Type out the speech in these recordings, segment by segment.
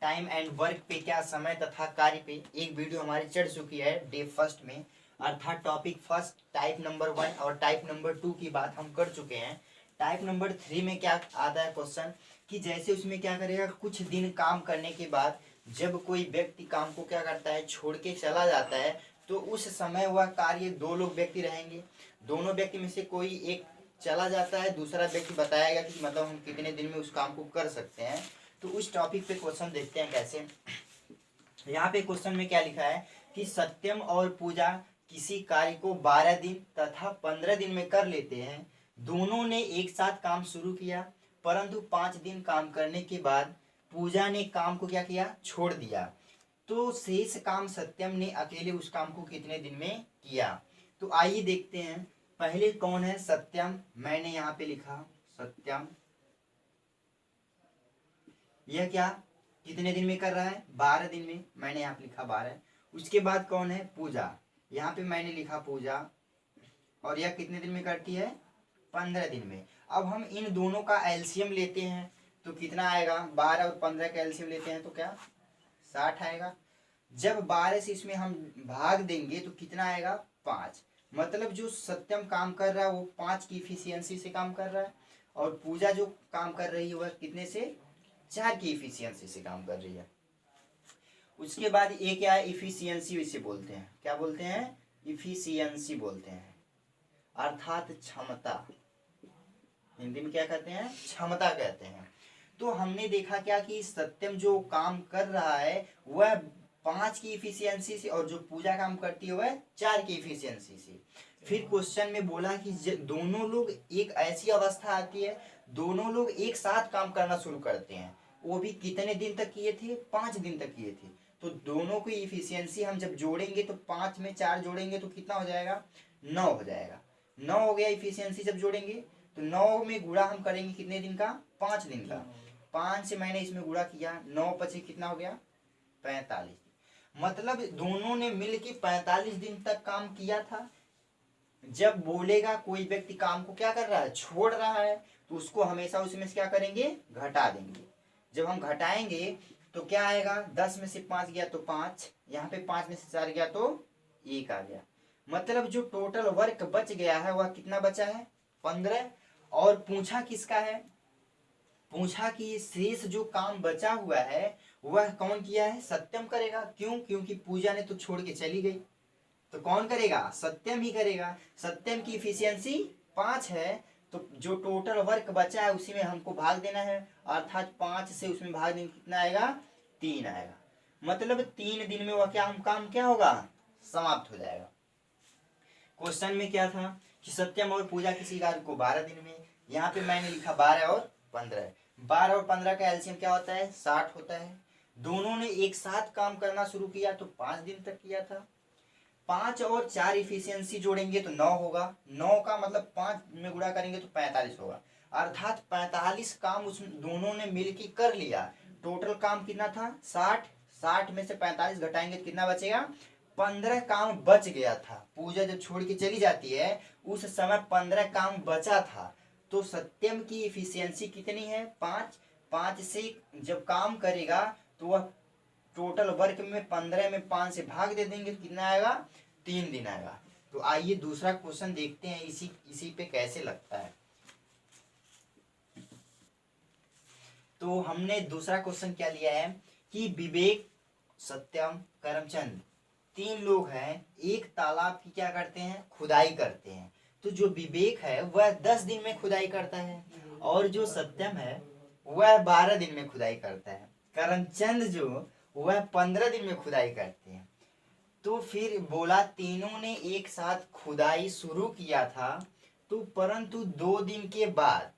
Time and work पे क्या समय तथा कार्य पे एक वीडियो हमारी चढ़ चुकी है डे फर्स्ट में, अर्थात टॉपिक फर्स्ट टाइप नंबर 1 और टाइप नंबर 2 की बात हम कर चुके हैं। टाइप नंबर 3 में क्या आता है क्वेश्चन कि जैसे उसमें क्या करेगा, कुछ दिन काम करने के बाद जब कोई व्यक्ति काम को क्या करता है, छोड़ के चला जाता है, तो उस समय वह कार्य दो लोग व्यक्ति रहेंगे। दोनों व्यक्ति में से कोई एक चला जाता है, दूसरा व्यक्ति बताएगा कि मतलब हम कितने दिन में उस काम को कर सकते हैं। तो उस टॉपिक पे क्वेश्चन देखते हैं कैसे। यहाँ पे क्वेश्चन में क्या लिखा है कि सत्यम और पूजा किसी कार्य को 12 दिन तथा 15 दिन में कर लेते हैं। दोनों ने एक साथ काम शुरू किया, परंतु 5 दिन काम करने के बाद पूजा ने काम को क्या किया, छोड़ दिया। तो शेष काम सत्यम ने अकेले उस काम को कितने दिन में किया। तो आइए देखते हैं। पहले कौन है, सत्यम। मैंने यहाँ पे लिखा सत्यम, यह क्या कितने दिन में कर रहा है, 12 दिन में। मैंने यहाँ पे लिखा 12। उसके बाद कौन है, पूजा। यहाँ पे मैंने लिखा पूजा, और यह कितने दिन में करती है, 15 दिन में। अब हम इन दोनों का एलसीएम लेते हैं तो कितना आएगा, 12 और 15 का एलसीएम लेते हैं तो क्या 60 आएगा। जब 12 से इसमें हम भाग देंगे तो कितना आएगा, 5। मतलब जो सत्यम काम कर रहा है वो 5 की इफिशियंसी से काम कर रहा है, और पूजा जो काम कर रही है वह कितने से, 4 की इफिशियंसी से काम कर रही है। उसके बाद ये क्या है, इफिशियंसी इसे बोलते हैं, क्या बोलते हैं, इफिशियंसी बोलते हैं, अर्थात क्षमता। हिंदी में क्या कहते हैं, क्षमता कहते हैं। तो हमने देखा क्या कि सत्यम जो काम कर रहा है वह 5 की इफिशियंसी से, और जो पूजा काम करती है वह 4 की इफिशियंसी से। फिर क्वेश्चन में बोला कि दोनों लोग, एक ऐसी अवस्था आती है दोनों लोग एक साथ काम करना शुरू करते हैं। वो भी कितने दिन तक किए थे, 5 दिन तक किए थे। तो दोनों की इफिशियंसी हम जब जोड़ेंगे तो 5 में 4 जोड़ेंगे तो कितना हो जाएगा, 9 हो जाएगा। 9 हो गया इफिशियंसी जब जोड़ेंगे, तो 9 में गुणा हम करेंगे कितने दिन का, 5 दिन का। 5 से मैंने इसमें गुणा किया, 9 पचे कितना हो गया, 45। मतलब दोनों ने मिलकर 45 दिन तक काम किया था। जब बोलेगा कोई व्यक्ति काम को क्या कर रहा है, छोड़ रहा है, तो उसको हमेशा उसमें से क्या करेंगे, घटा देंगे। जब हम घटाएंगे तो क्या आएगा, 10 में से 5 गया तो 5, यहाँ पे 5 में से 4 गया तो 1 आ गया। मतलब जो टोटल वर्क बच गया है वह कितना बचा है, 15। और पूछा किसका है, पूछा कि शेष जो काम बचा हुआ है वह कौन किया है, सत्यम करेगा। क्यों, क्योंकि पूजा ने तो छोड़ के चली गई, तो कौन करेगा, सत्यम ही करेगा। सत्यम की इफिशियंसी 5 है, तो जो टोटल वर्क बचा है उसी में हमको भाग देना है, अर्थात 5 से उसमें भाग देंगे कितना आएगा, 3 आएगा। मतलब 3 दिन में वह क्या, हम काम क्या होगा, समाप्त हो जाएगा। क्वेश्चन में क्या था कि सत्यम और पूजा किसी कार्य को 12 दिन में। यहाँ पे मैंने लिखा 12 और 15। 12 और 15 का एलसीएम क्या होता है, 60 होता है। दोनों ने एक साथ काम करना शुरू किया तो 5 दिन तक किया था। 5 और 4 इफिशियंसी जोड़ेंगे तो 9 होगा। 9 का मतलब 5 में गुणा करेंगे तो 45 होगा, अर्थात 45 काम उस दोनों ने मिलकर कर लिया। टोटल काम कितना था, 60। 60 में से 45 घटाएंगे तो कितना बचेगा, 15 काम बच गया था। पूजा जब छोड़ के चली जाती है उस समय 15 काम बचा था। तो सत्यम की इफिशियंसी कितनी है, 5। 5 से जब काम करेगा तो वह टोटल वर्क में 15 में 5 से भाग दे देंगे तो कितना आएगा, 3 दिन आएगा। तो आइए दूसरा क्वेश्चन देखते हैं इसी पे कैसे लगता है। तो हमने दूसरा क्वेश्चन क्या लिया है कि विवेक, सत्यम, करमचंद 3 लोग हैं, एक तालाब की क्या करते हैं, खुदाई करते हैं। तो जो विवेक है वह 10 दिन में खुदाई करता है, और जो सत्यम है वह 12 दिन में खुदाई करता है। करमचंद जो वह 15 दिन में खुदाई करते हैं। तो फिर बोला तीनों ने एक साथ खुदाई शुरू किया था, तो परंतु 2 दिन के बाद,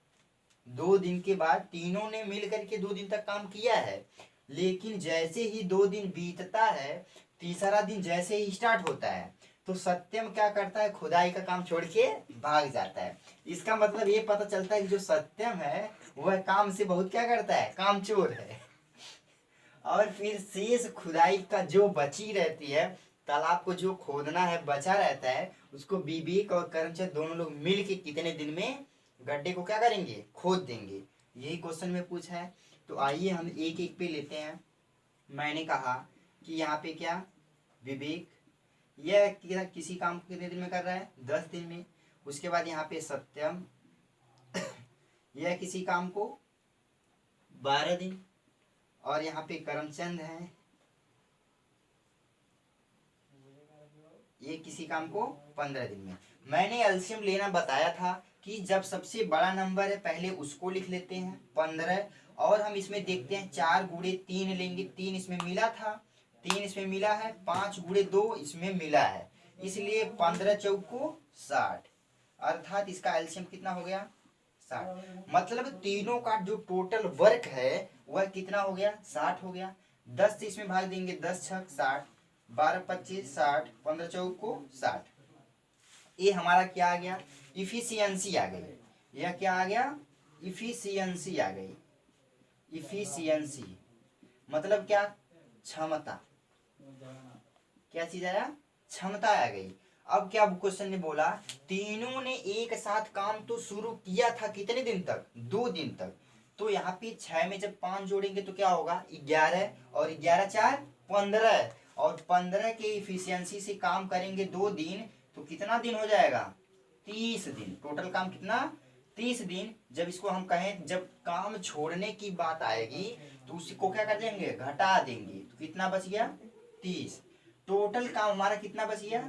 2 दिन के बाद तीनों ने मिलकर के 2 दिन तक काम किया है। लेकिन जैसे ही 2 दिन बीतता है, तीसरा दिन जैसे ही स्टार्ट होता है, तो सत्यम क्या करता है, खुदाई का काम छोड़ के भाग जाता है। इसका मतलब ये पता चलता है कि जो सत्यम है वह काम से बहुत क्या करता है, कामचोर है। और फिर शेष खुदाई का जो बची रहती है, तालाब को जो खोदना है बचा रहता है, उसको विवेक और करमचंद दोनों लोग मिल के कितने दिन में गड्ढे को क्या करेंगे, खोद देंगे। यही क्वेश्चन में पूछा है। तो आइए हम एक एक पे लेते हैं। मैंने कहा कि यहाँ पे क्या, विवेक यह किसी काम को कितने दिन में कर रहा है, 10 दिन में। उसके बाद यहाँ पे सत्यम यह किसी काम को 12 दिन। और यहाँ पे करमचंद है, ये किसी काम को 15 दिन में। मैंने एलसीएम लेना बताया था कि जब सबसे बड़ा नंबर है पहले उसको लिख लेते हैं 15, और हम इसमें देखते हैं 4 गुणे 3 लेंगे, 3 इसमें मिला था, 3 इसमें मिला है, 5 गुणे 2 इसमें मिला है, इसलिए 15 चौको 60, अर्थात इसका एलसीएम कितना हो गया, 60। मतलब तीनों का जो टोटल वर्क है वह कितना हो गया, 60 हो गया। 10 से इसमें भाग देंगे, 10 छक 60, 12 25 60, 15 चौको 60। ये हमारा क्या आ गया, इफिशियंसी आ गई। यह क्या आ गया, इफिशियंसी आ गई। इफिशियंसी मतलब क्या, क्षमता। क्या चीज आया, क्षमता आ गई। अब क्या क्वेश्चन ने बोला, तीनों ने एक साथ काम तो शुरू किया था कितने दिन तक, 2 दिन तक। तो यहाँ पे 6 में जब 5 जोड़ेंगे तो क्या होगा, 11, और 11 4 15, और 15 के इफिशियंसी से काम करेंगे 2 दिन, तो कितना दिन हो जाएगा, 30 दिन। टोटल काम कितना, 30 दिन। जब इसको हम कहें, जब काम छोड़ने की बात आएगी तो उसी को क्या कर देंगे, घटा देंगे, तो कितना बच गया, 30। टोटल काम हमारा कितना बच गया,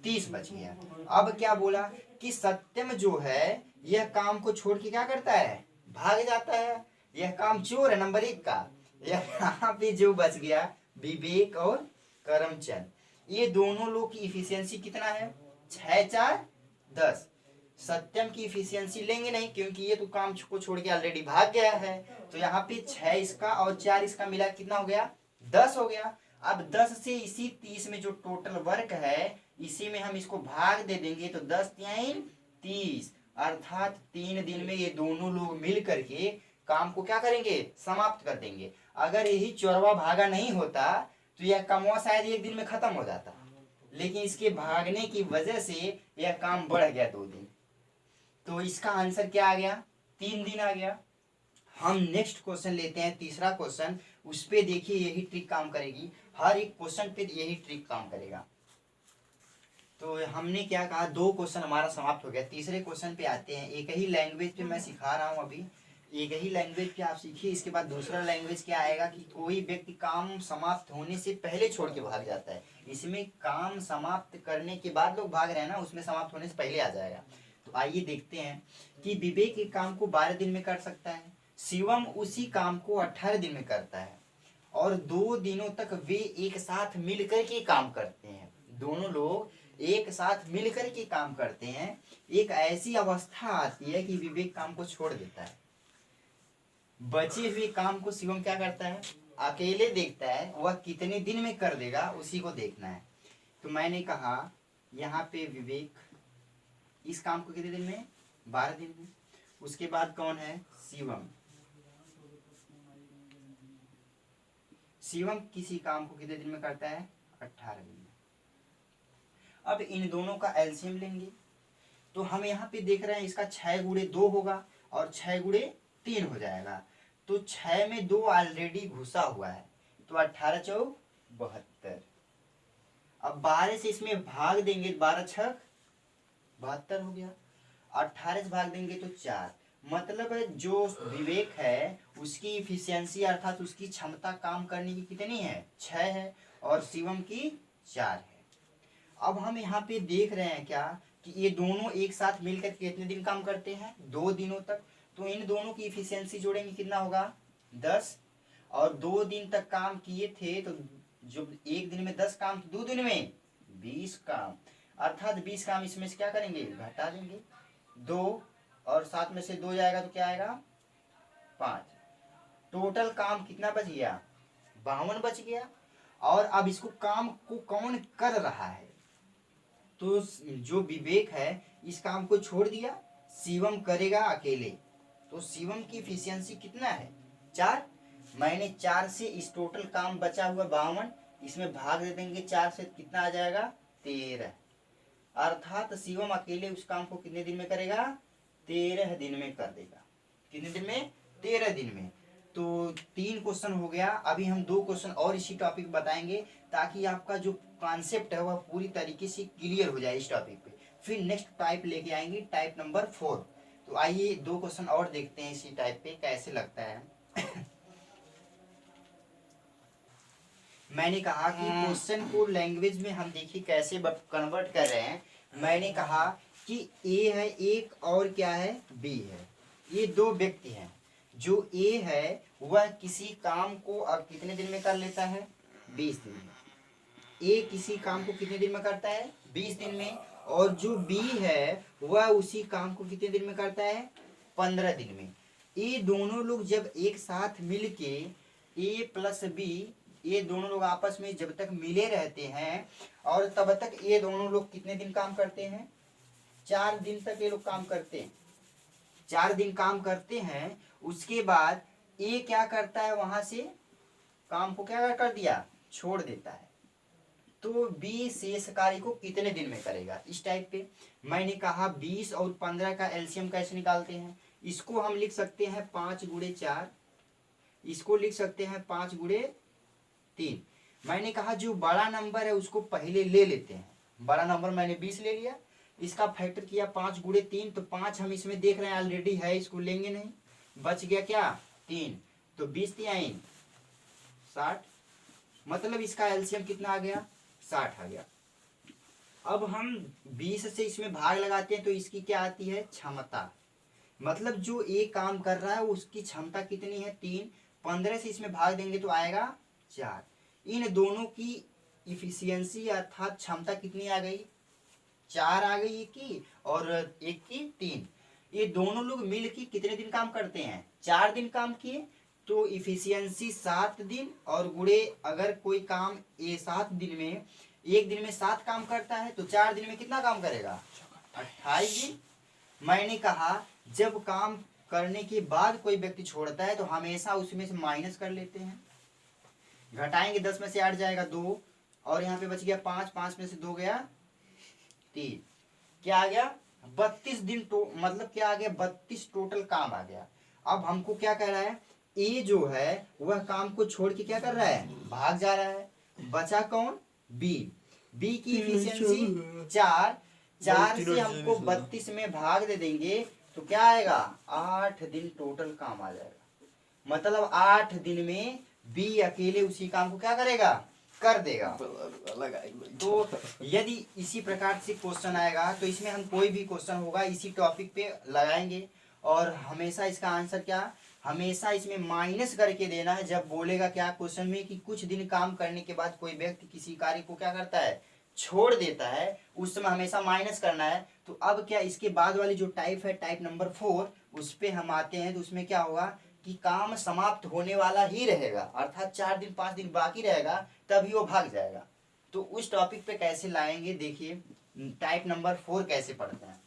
30 बच गया। अब क्या बोला कि सत्यम जो है यह काम को छोड़ के क्या करता है, भाग जाता है। यह काम चोर है नंबर 1 का। यहाँ पे जो बच गया, विवेक और करमचंद, ये दोनों लोग की इफिशियंसी कितना है, 6 4 10। सत्यम की इफिशियंसी लेंगे नहीं क्योंकि ये तो काम को छोड़ के ऑलरेडी भाग गया है, तो यहाँ पे 6 इसका और 4 इसका मिला कितना हो गया, 10 हो गया। अब 10 से इसी 30 में जो टोटल वर्क है इसी में हम इसको भाग दे देंगे, तो 10 3 30, अर्थात 3 दिन में ये दोनों लोग मिल करके काम को क्या करेंगे, समाप्त कर देंगे। अगर यही चोरवा भागा नहीं होता तो यह कामवा शायद 1 दिन में खत्म हो जाता, लेकिन इसके भागने की वजह से यह काम बढ़ गया 2 दिन। तो इसका आंसर क्या आ गया, 3 दिन आ गया। हम नेक्स्ट क्वेश्चन लेते हैं, तीसरा क्वेश्चन। उस पे देखिए यही ट्रिक काम करेगी, हर एक क्वेश्चन पे यही ट्रिक काम करेगा। तो हमने क्या कहा, 2 क्वेश्चन हमारा समाप्त हो गया। तीसरे क्वेश्चन पे आते हैं। एक ही लैंग्वेज पे मैं सिखा रहा हूँ अभी, एक ही लैंग्वेज पे आप सीखिए। इसके बाद दूसरा लैंग्वेज क्या आएगा कि कोई व्यक्ति काम समाप्त होने से पहले छोड़ के भाग जाता है। इसमें काम समाप्त करने के बाद लोग भाग रहे हैं ना, उसमें समाप्त होने से पहले आ जाएगा। तो आइए देखते हैं कि विवेक एक काम को 12 दिन में कर सकता है, शिवम उसी काम को 18 दिन में करता है, और 2 दिनों तक वे एक साथ मिलकर के काम करते हैं। दोनों लोग एक साथ मिलकर के काम करते हैं। एक ऐसी अवस्था आती है कि विवेक काम को छोड़ देता है। बचे हुए काम को शिवम क्या करता है, अकेले देखता है, वह कितने दिन में कर देगा उसी को देखना है। तो मैंने कहा यहाँ पे विवेक इस काम को कितने दिन में, 12 दिन में। उसके बाद कौन है, शिवम। शिवम किसी काम को कितने दिन में करता है, 18 दिन में। अब इन दोनों का एलसीएम लेंगे, तो हम यहाँ पे देख रहे हैं इसका 6 गुणे 2 होगा और 6 गुणे 3 हो जाएगा। तो 6 में 2 ऑलरेडी घुसा हुआ है, तो 18 चौक 72। अब 12 से इसमें भाग देंगे, 12 छक 72 हो गया। 18 से भाग देंगे तो 4। मतलब जो विवेक है उसकी इफिशियंसी अर्थात उसकी क्षमता काम करने की कितनी है, 6 है, और शिवम की 4 है। अब हम यहाँ पे देख रहे हैं क्या कि ये दोनों एक साथ मिलकर कितने दिन काम करते हैं, 2 दिनों तक। तो इन दोनों की इफिशियंसी जोड़ेंगे कितना होगा, 10, और 2 दिन तक काम किए थे, तो जो 1 दिन में 10 काम, 2 दिन में 20 काम, अर्थात 20 काम इसमें से क्या करेंगे, घटा देंगे 2, और 7 में से 2 जाएगा तो क्या आएगा, 5। टोटल काम कितना बच गया, 52 बच गया। और अब इसको काम को कौन कर रहा है, तो जो विवेक है इस काम को छोड़ दिया, शिवम करेगा अकेले। तो शिवम की इफिशियंसी कितना है, 4। मैंने 4 से इस टोटल काम बचा हुआ 52, इसमें भाग दे देंगे 4 से, कितना आ जाएगा, 13। अर्थात शिवम अकेले उस काम को कितने दिन में करेगा, 13 दिन में कर देगा। कितने दिन में, 13 दिन में। तो 3 क्वेश्चन हो गया। अभी हम 2 क्वेश्चन और इसी टॉपिक बताएंगे ताकि आपका जो कॉन्सेप्ट है वह पूरी तरीके से क्लियर हो जाए इस टॉपिक पे। फिर नेक्स्ट टाइप लेके आएंगे, टाइप नंबर 4। तो आइए 2 क्वेश्चन और देखते हैं इसी टाइप पे कैसे लगता है। मैंने कहा कि क्वेश्चन को लैंग्वेज में हम देखिए कैसे कन्वर्ट कर रहे हैं। मैंने कहा कि ए है एक और क्या है बी है, ये 2 व्यक्ति हैं। जो ए है वह किसी काम को अब कितने दिन में कर लेता है, 20 दिन में। ए किसी काम को कितने दिन में करता है, 20 दिन में। और जो बी है वह उसी काम को कितने दिन में करता है, 15 दिन में। ये दोनों लोग जब एक साथ मिलके ए प्लस बी, ये दोनों लोग आपस में जब तक मिले रहते हैं और तब तक ये दोनों लोग कितने दिन काम करते हैं, 4 दिन तक ये लोग काम करते हैं। 4 दिन काम करते हैं। उसके बाद ये क्या करता है, वहां से काम को क्या कर दिया, छोड़ देता है। तो बी शेष कार्य को कितने दिन में करेगा, इस टाइप पे। मैंने कहा 20 और 15 का एलसीएम कैसे निकालते हैं। इसको हम लिख सकते हैं 5 गुणे 4, इसको लिख सकते हैं 5 गुणे 3। मैंने कहा जो बड़ा नंबर है उसको पहले ले लेते हैं। बड़ा नंबर मैंने 20 ले लिया, इसका फैक्टर किया 5 गुणे 3, तो 5 हम इसमें देख रहे हैं ऑलरेडी है, इसको लेंगे नहीं। बच गया क्या 3, तो 20 3 60, मतलब इसका एलसीएम कितना आ गया, 60 आ गया। अब हम 20 से इसमें भाग लगाते हैं तो इसकी क्या आती है, क्षमता। मतलब जो एक काम कर रहा है उसकी क्षमता कितनी है, 3। 15 से इसमें भाग देंगे तो आएगा 4। इन दोनों की इफिशियंसी अर्थात क्षमता कितनी आ गई, 4 आ गई एक की और एक की 3। ये दोनों लोग मिल के कितने दिन काम करते हैं, 4 दिन काम किए, तो इफिशियंसी 7 दिन। और गुणे अगर कोई काम ये 7 दिन में, एक दिन में 7 काम करता है तो 4 दिन में कितना काम करेगा, 28 दिन। मैंने कहा जब काम करने के बाद कोई व्यक्ति छोड़ता है तो हमेशा उसमें से माइनस कर लेते हैं, घटाएंगे, 10 में से 8 जाएगा 2, और यहाँ पे बच गया 5, 5 में से 2 गया 3, क्या आ गया 32 दिन। तो मतलब क्या आ गया, 32 टोटल काम आ गया। अब हमको क्या कह रहा है, ए जो है वह काम को छोड़ के क्या कर रहा है, भाग जा रहा है। बचा कौन, बी। बी की इफिशियंसी 4, 4 से हमको 32 में भाग दे देंगे तो क्या आएगा, 8 दिन टोटल काम आ जाएगा। मतलब 8 दिन में बी अकेले उसी काम को क्या करेगा, कर देगा। तो यदि इसी प्रकार से क्वेश्चन आएगा तो इसमें हम कोई भी क्वेश्चन होगा इसी टॉपिक पे लगाएंगे, और हमेशा इसका आंसर क्या, हमेशा इसमें माइनस करके देना है। जब बोलेगा क्या क्वेश्चन में कि कुछ दिन काम करने के बाद कोई व्यक्ति किसी कार्य को क्या करता है, छोड़ देता है, उस समय हमेशा माइनस करना है। तो अब क्या इसके बाद वाली जो टाइप है, टाइप नंबर 4, उस पे हम आते हैं। तो उसमें क्या होगा कि काम समाप्त होने वाला ही रहेगा, अर्थात 4 दिन 5 दिन बाकी रहेगा तभी वो भाग जाएगा। तो उस टॉपिक पे कैसे लाएंगे, देखिए टाइप नंबर 4 कैसे पढ़ते हैं।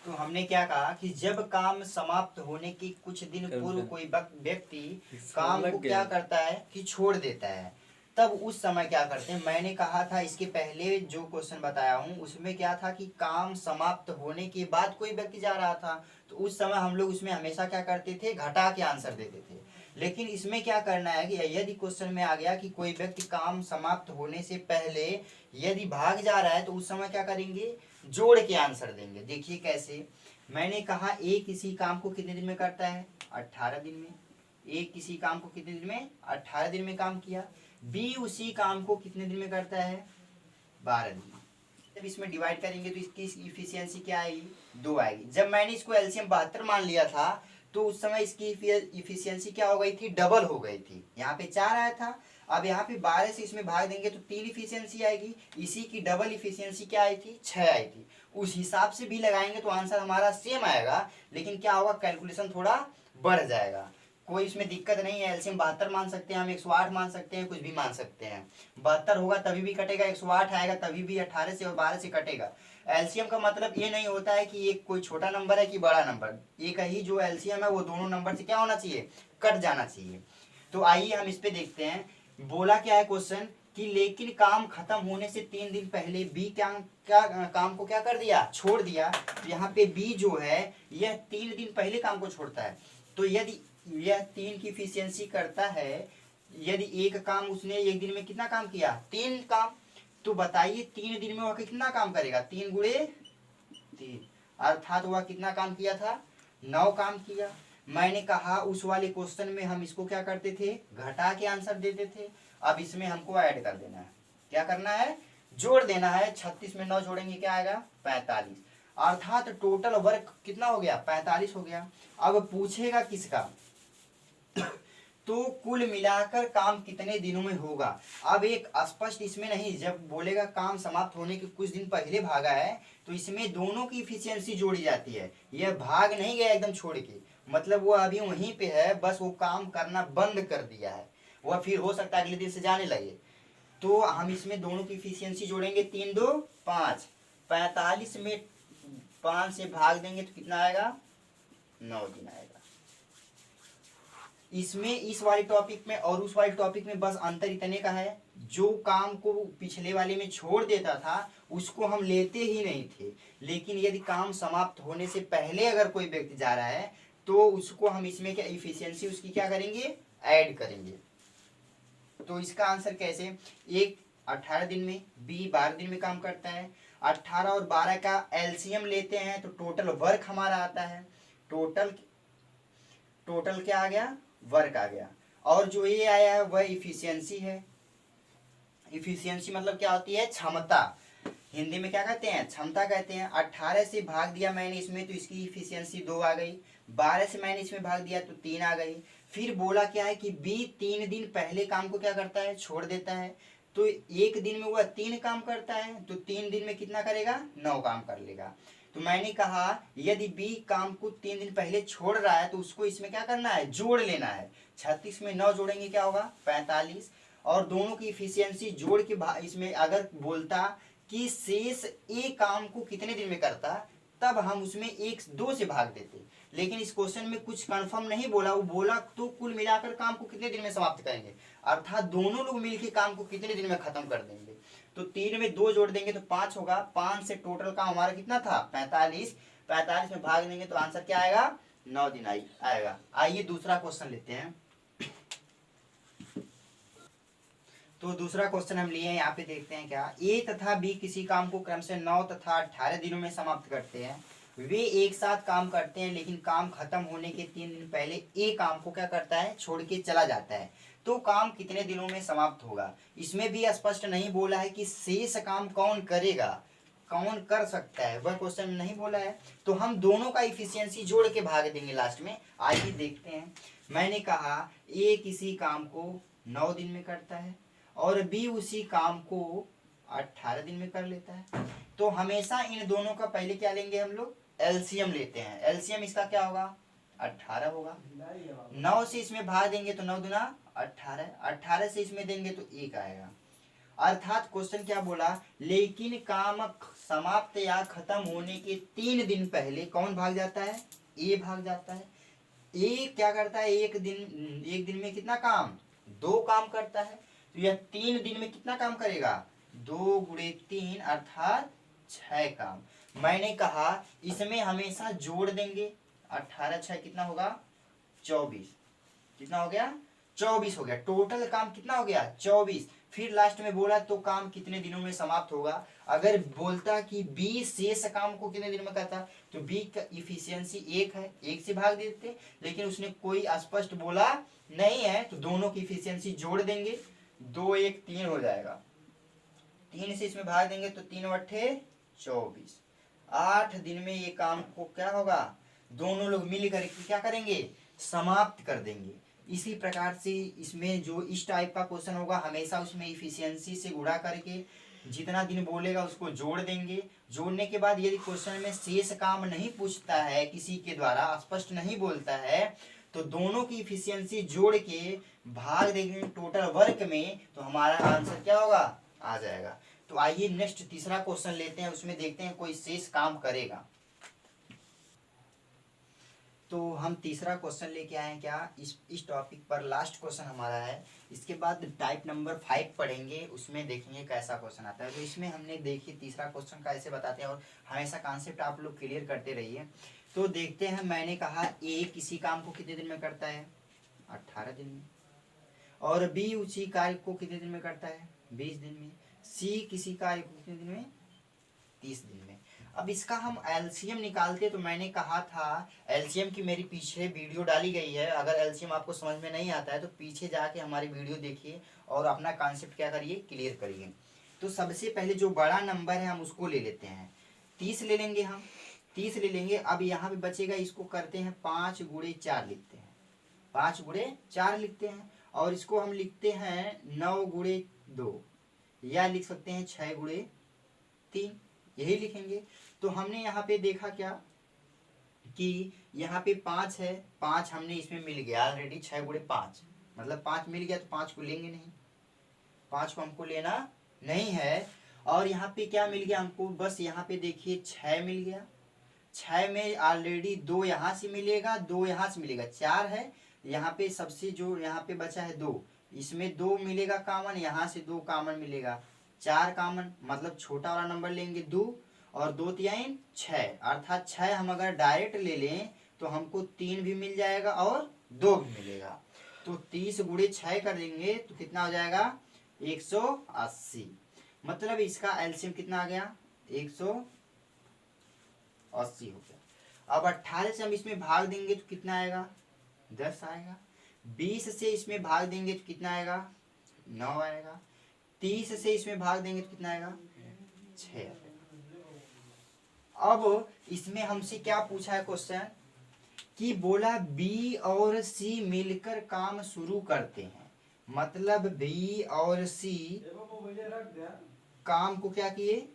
तो हमने क्या कहा कि जब काम समाप्त होने के कुछ दिन पूर्व कोई व्यक्ति काम को क्या करता है कि छोड़ देता है, तब उस समय क्या करते हैं। मैंने कहा था इसके पहले जो क्वेश्चन बताया हूँ उसमें क्या था कि काम समाप्त होने के बाद कोई व्यक्ति जा रहा था, तो उस समय हम लोग उसमें हमेशा क्या करते थे, घटा के आंसर देते थे। लेकिन इसमें क्या करना है कि यदि क्वेश्चन में आ गया कि कोई व्यक्ति काम समाप्त होने से पहले यदि भाग जा रहा है तो उस समय क्या करेंगे, जोड़ के आंसर देंगे। देखिए कैसे, मैंने कहा ए किसी काम को कितने दिन में करता है, 18 दिन में। ए किसी काम को कितने दिन में, 18 दिन में काम किया। बी उसी काम को कितने दिन में करता है, 12 दिन में। जब इसमें डिवाइड करेंगे तो इसकी इफिशियंसी क्या आएगी, 2 आएगी। जब मैंने इसको एलसीएम 72 मान लिया था तो उस समय इसकी इफिशियंसी क्या हो गई थी, डबल हो गई थी। यहाँ पे 4 आया था, अब यहाँ पे 12 से इसमें भाग देंगे तो 3 इफिशियंसी आएगी। इसी की डबल इफिशियंसी क्या आई थी, 6 आई थी। उस हिसाब से भी लगाएंगे तो आंसर हमारा सेम आएगा, लेकिन क्या होगा, कैलकुलेशन थोड़ा बढ़ जाएगा। कोई इसमें दिक्कत नहीं है, एलसीएम 72 मान सकते हैं हम, 108 मान सकते हैं, कुछ भी मान सकते हैं। 72 होगा तभी भी कटेगा, 108 आएगा तभी भी 18 से और 12 से कटेगा। एलसीएम का मतलब ये नहीं होता है कि ये कोई छोटा नंबर है कि बड़ा नंबर, एक ही जो एलसीएम है वो दोनों नंबर से क्या होना चाहिए, कट जाना चाहिए। तो आइए हम इस पे देखते हैं। बोला क्या है क्वेश्चन कि लेकिन काम खत्म होने से 3 दिन पहले बी क्या काम को क्या कर दिया, छोड़ दिया। यहाँ पे बी जो है यह 3 दिन पहले काम को छोड़ता है। तो यदि यह 3 की इफिशियंसी करता है, यदि एक काम उसने एक दिन में कितना काम किया, 3 काम, तो बताइए 3 दिन में वह कितना काम करेगा, 3 गुणे 3, अर्थात वह कितना काम किया था, 9 काम किया। मैंने कहा उस वाले क्वेश्चन में हम इसको क्या करते थे, घटा के आंसर देते थे। अब इसमें हमको ऐड कर देना है, क्या करना है, जोड़ देना है। 36 में 9 जोड़ेंगे क्या आएगा, 45, अर्थात टोटल वर्क कितना हो गया, 45 हो गया। अब पूछेगा किसका, तो कुल मिलाकर काम कितने दिनों में होगा। अब एक स्पष्ट इसमें नहीं, जब बोलेगा काम समाप्त होने के कुछ दिन पहले भागा है तो इसमें दोनों की इफिशियंसी जोड़ी जाती है। यह भाग नहीं गया एकदम छोड़ के, मतलब वो अभी वहीं पे है, बस वो काम करना बंद कर दिया है, वह फिर हो सकता है अगले दिन से जाने लगे। तो हम इसमें दोनों की इफिशियंसी जोड़ेंगे, 3 2 5, 45 में 5 से भाग देंगे तो कितना आएगा, 9 दिन आएगा। इसमें इस वाले टॉपिक में और उस वाले टॉपिक में बस अंतर इतने का है, जो काम को पिछले वाले में छोड़ देता था उसको हम लेते ही नहीं थे, लेकिन यदि काम समाप्त होने से पहले अगर कोई व्यक्ति जा रहा है तो उसको हम इसमें क्या इफिशियंसी उसकी क्या करेंगे, ऐड करेंगे। तो इसका आंसर कैसे, एक 18 दिन में, बी 12 दिन में काम करता है। 18 और 12 का एलसीएम लेते हैं तो टोटल वर्क हमारा आता है, टोटल क्या आ गया, वर्क आ गया। और जो ये आया है वह इफिशियंसी है। इफिशियंसी मतलब क्या होती है, क्षमता, हिंदी में क्या कहते हैं, क्षमता कहते हैं। 18 से भाग दिया मैंने इसमें तो इसकी इफिशियंसी 2 आ गई, 12 से मैंने इसमें भाग दिया तो 3 आ गई। फिर बोला क्या है कि बी 3 दिन पहले काम को क्या करता है, छोड़ देता है, तो एक दिन में वह 3 काम करता है तो 3 दिन में कितना करेगा, 9 काम कर लेगा। तो मैंने कहा यदि बी काम को 3 दिन पहले छोड़ रहा है तो उसको इसमें क्या करना है, जोड़ लेना है। 36 में 9 जोड़ेंगे क्या होगा, 45, और दोनों की इफिशियंसी जोड़ के इसमें अगर बोलता कि शेष ए काम को कितने दिन में करता तब हम उसमें 1 2 से भाग देते, लेकिन इस क्वेश्चन में कुछ कंफर्म नहीं बोला, वो बोला तो कुल मिलाकर काम को कितने दिन में समाप्त करेंगे, अर्थात दोनों लोग मिलकर काम को कितने दिन में खत्म कर देंगे। तो 3 में 2 जोड़ देंगे तो 5 होगा, 5 से टोटल काम हमारा कितना था, 45, 45 में भाग देंगे तो आंसर क्या आएगा, 9 दिन आएगा। आइए दूसरा क्वेश्चन लेते हैं। तो दूसरा क्वेश्चन हम लिए हैं, यहाँ पे देखते हैं क्या, ए तथा बी किसी काम को क्रम से 9 तथा 18 दिनों में समाप्त करते हैं। वे एक साथ काम करते हैं लेकिन काम खत्म होने के 3 दिन पहले ए काम को क्या करता है, छोड़ के चला जाता है, तो काम कितने दिनों में समाप्त होगा। इसमें भी स्पष्ट नहीं बोला है कि शेष काम कौन करेगा, कौन कर सकता है, वह क्वेश्चन नहीं बोला है। तो हम दोनों का इफिशियंसी जोड़ के भाग देंगे लास्ट में। आइए देखते हैं। मैंने कहा ए किसी काम को 9 दिन में करता है और बी उसी काम को 18 दिन में कर लेता है, तो हमेशा इन दोनों का पहले क्या लेंगे, हम लोग एलसीएम लेते हैं। एलसीएम इसका क्या होगा, 18 होगा। 9 से इसमें भाग देंगे तो 9 दूना 18, 18 से इसमें देंगे तो 1 आएगा। अर्थात क्वेश्चन क्या बोला, लेकिन काम समाप्त या खत्म होने के 3 दिन पहले कौन भाग जाता है, ए भाग जाता है। ए क्या करता है, एक दिन में कितना काम, 2 काम करता है, तो यह 3 दिन में कितना काम करेगा, 2 गुणे 3 अर्थात 6 काम। मैंने कहा इसमें हमेशा जोड़ देंगे, 18 6 कितना होगा, 24, कितना हो गया, 24 हो गया। टोटल काम कितना हो गया, 24। फिर लास्ट में बोला तो काम कितने दिनों में समाप्त होगा। अगर बोलता कि बी शेष काम को कितने दिन में करता तो बी का इफिशियंसी 1 है, 1 से भाग देते, लेकिन उसने कोई स्पष्ट बोला नहीं है, तो दोनों की इफिशियंसी जोड़ देंगे, 2 1 3 हो जाएगा। 3 से इसमें भाग देंगे तो 3 अट्ठे 24, 8 दिन में ये काम को क्या होगा, दोनों लोग मिल करके क्या करेंगे, समाप्त कर देंगे। इसी प्रकार से इसमें जो इस टाइप का क्वेश्चन होगा हमेशा उसमें इफिशियंसी से गुणा करके जितना दिन बोलेगा उसको जोड़ देंगे। जोड़ने के बाद यदि क्वेश्चन में शेष काम नहीं पूछता है, किसी के द्वारा स्पष्ट नहीं बोलता है, तो दोनों की इफिशियंसी जोड़ के भाग देंगे टोटल वर्क में, तो हमारा आंसर क्या होगा, आ जाएगा। तो आइए नेक्स्ट तीसरा क्वेश्चन लेते हैं, उसमें देखते हैं कोई शेष काम करेगा। तो हम तीसरा क्वेश्चन लेके आए हैं क्या इस टॉपिक पर। लास्ट क्वेश्चन हमारा है, इसके बाद टाइप नंबर 5 पढ़ेंगे, उसमें देखेंगे कैसा क्वेश्चन आता है। तो इसमें हमने देखिए तीसरा क्वेश्चन कैसे बताते हैं, और हमेशा कॉन्सेप्ट आप लोग क्लियर करते रहिए। तो देखते हैं, मैंने कहा ए किसी काम को कितने दिन में करता है, 18 दिन में। और बी उसी कार्य को कितने दिन में करता है, 20 दिन में। सी किसी कार्य को कितने दिन में, 30 दिन में। अब इसका हम एलसीएम निकालते, तो मैंने कहा था एलसीएम की मेरी पीछे वीडियो डाली गई है। अगर एलसीएम आपको समझ में नहीं आता है तो पीछे जाके हमारी वीडियो देखिए और अपना कॉन्सेप्ट क्या करिए, क्लियर करिए। तो सबसे पहले जो बड़ा नंबर है हम उसको ले लेते हैं, 30 ले लेंगे हम, 30 ले लेंगे। अब यहाँ पे बचेगा, इसको करते हैं 5 गुणे 4 लिखते हैं, 5 गुणे 4 लिखते हैं। और इसको हम लिखते हैं 9 गुणे 2, या लिख सकते हैं 6 गुणे 3, यही लिखेंगे। तो हमने यहाँ पे देखा क्या कि यहाँ पे 5 है, 5 हमने इसमें मिल गया ऑलरेडी, 6 गुणे 5 मतलब 5 मिल गया, तो 5 को लेंगे नहीं, 5 को हमको लेना नहीं है। और यहाँ पे क्या मिल गया हमको, बस यहाँ पे देखिए 6 मिल गया, 6 में ऑलरेडी 2 यहाँ से मिलेगा, 2 यहाँ से मिलेगा, 4 है। यहाँ पे सबसे जो यहाँ पे बचा है 2, इसमें 2 मिलेगा कॉमन, यहाँ से 2 कॉमन मिलेगा, 4 कॉमन, मतलब छोटा वाला नंबर लेंगे 2, और 2 3 6, अर्थात 6 हम अगर डायरेक्ट ले लें तो हमको 3 भी मिल जाएगा और 2 भी मिलेगा। तो 30 गुणे 6 कर देंगे तो कितना हो जाएगा, 180। मतलब इसका एलसीएम कितना आ गया, 180 हो गया। अब 18 से हम इसमें भाग देंगे तो कितना आएगा, 10 आएगा। 20 से इसमें भाग देंगे तो कितना आएगा, 9 आएगा। 30 से इसमें भाग देंगे तो कितना आएगा, 6 आएगा। अब इसमें हमसे क्या पूछा है क्वेश्चन, कि बोला बी और सी मिलकर काम शुरू करते हैं। मतलब बी और सी काम को क्या किए,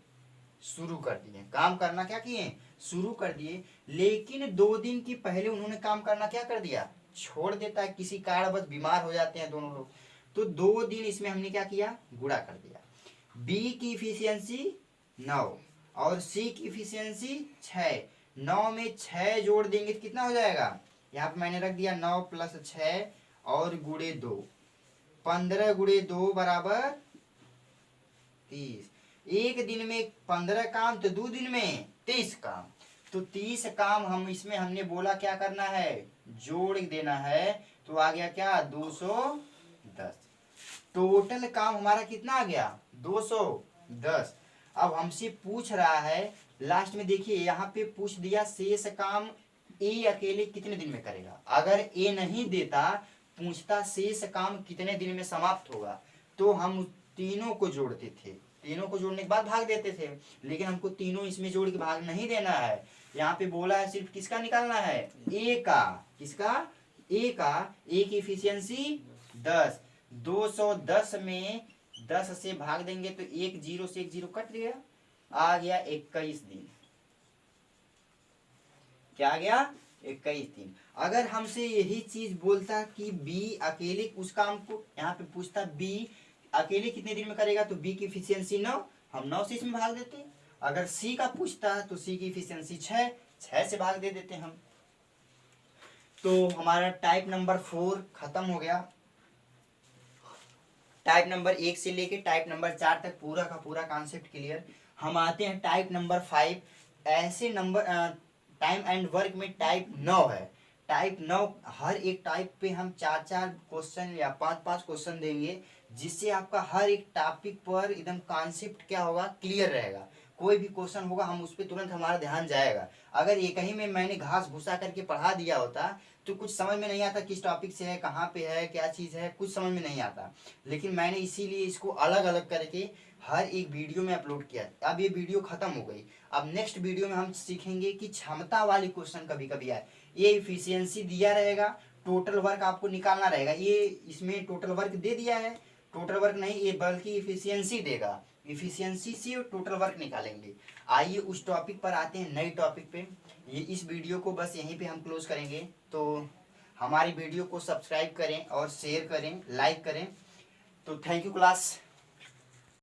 शुरू कर दिए, काम करना क्या किए, शुरू कर दिए। लेकिन 2 दिन की पहले उन्होंने काम करना क्या कर दिया, छोड़ देता है, किसी कारणवश बीमार हो जाते हैं दोनों लोग। तो 2 दिन इसमें हमने क्या किया, गुणा कर दिया। बी की इफिशियंसी 9 और सी की इफिशियंसी 6, 9 में 6 जोड़ देंगे तो कितना हो जाएगा, यहाँ पे मैंने रख दिया 9 + 6 और गुणे 2, 15 गुणे 2 बराबर 30। एक दिन में 15 काम तो 2 दिन में 30 काम। तो 30 काम हम इसमें हमने बोला क्या करना है, जोड़ देना है। तो आ गया क्या, 210। टोटल काम हमारा कितना आ गया, 210। अब हमसे पूछ रहा है लास्ट में, देखिए यहाँ पे पूछ दिया शेष काम ए अकेले कितने दिन में करेगा। अगर ए नहीं देता, पूछता शेष काम कितने दिन में समाप्त होगा, तो हम तीनों को जोड़ते थे, तीनों को जोड़ने के बाद भाग देते थे। लेकिन हमको तीनों इसमें जोड़ के भाग नहीं देना है, यहाँ पे बोला है सिर्फ किसका निकालना है, ए का। किसका, ए का। ए की इफिशियंसी 10, 210 में 10 से भाग देंगे तो 1 0 से 1 0 कट गया, आ गया 21 दिन। क्या आ गया, 21 दिन। अगर हमसे यही चीज बोलता कि बी अकेले उस काम को, यहाँ पे पूछता बी अकेले कितने दिन में करेगा, तो बी की इफिशियंसी 9, हम 9 से इसमें भाग देते। अगर सी का पूछता तो सी की इफिशियंसी 6, 6 से भाग दे देते हम। तो हमारा टाइप नंबर 4 खत्म हो गया। टाइप नंबर 1 से लेके टाइप नंबर 4 तक पूरा का पूरा कॉन्सेप्ट क्लियर। हम आते हैं टाइप नंबर 5। ऐसे नंबर टाइम एंड वर्क में टाइप 9 है। टाइप 9 हर एक टाइप पे हम 4-4 क्वेश्चन या 5-5 क्वेश्चन देंगे, जिससे आपका हर एक टॉपिक पर एकदम कॉन्सेप्ट क्या होगा, क्लियर रहेगा। कोई भी क्वेश्चन होगा हम उस पर तुरंत हमारा ध्यान जाएगा। अगर एक ही में मैंने घास भूसा करके पढ़ा दिया होता तो कुछ समझ में नहीं आता, किस टॉपिक से है, कहाँ पे है, क्या चीज़ है, कुछ समझ में नहीं आता। लेकिन मैंने इसीलिए इसको अलग अलग करके हर एक वीडियो में अपलोड किया। अब ये वीडियो खत्म हो गई। अब नेक्स्ट वीडियो में हम सीखेंगे कि क्षमता वाली क्वेश्चन कभी कभी आए। ये इफिशियंसी दिया रहेगा, टोटल वर्क आपको निकालना रहेगा। ये इसमें टोटल वर्क दे दिया है, टोटल वर्क नहीं ये बल्कि इफिशियंसी देगा, इफिशियंसी से टोटल वर्क निकालेंगे। आइए उस टॉपिक पर आते हैं, नई टॉपिक पे। ये इस वीडियो को बस यहीं पे हम क्लोज करेंगे। तो हमारी वीडियो को सब्सक्राइब करें और शेयर करें, लाइक करें। तो थैंक यू क्लास।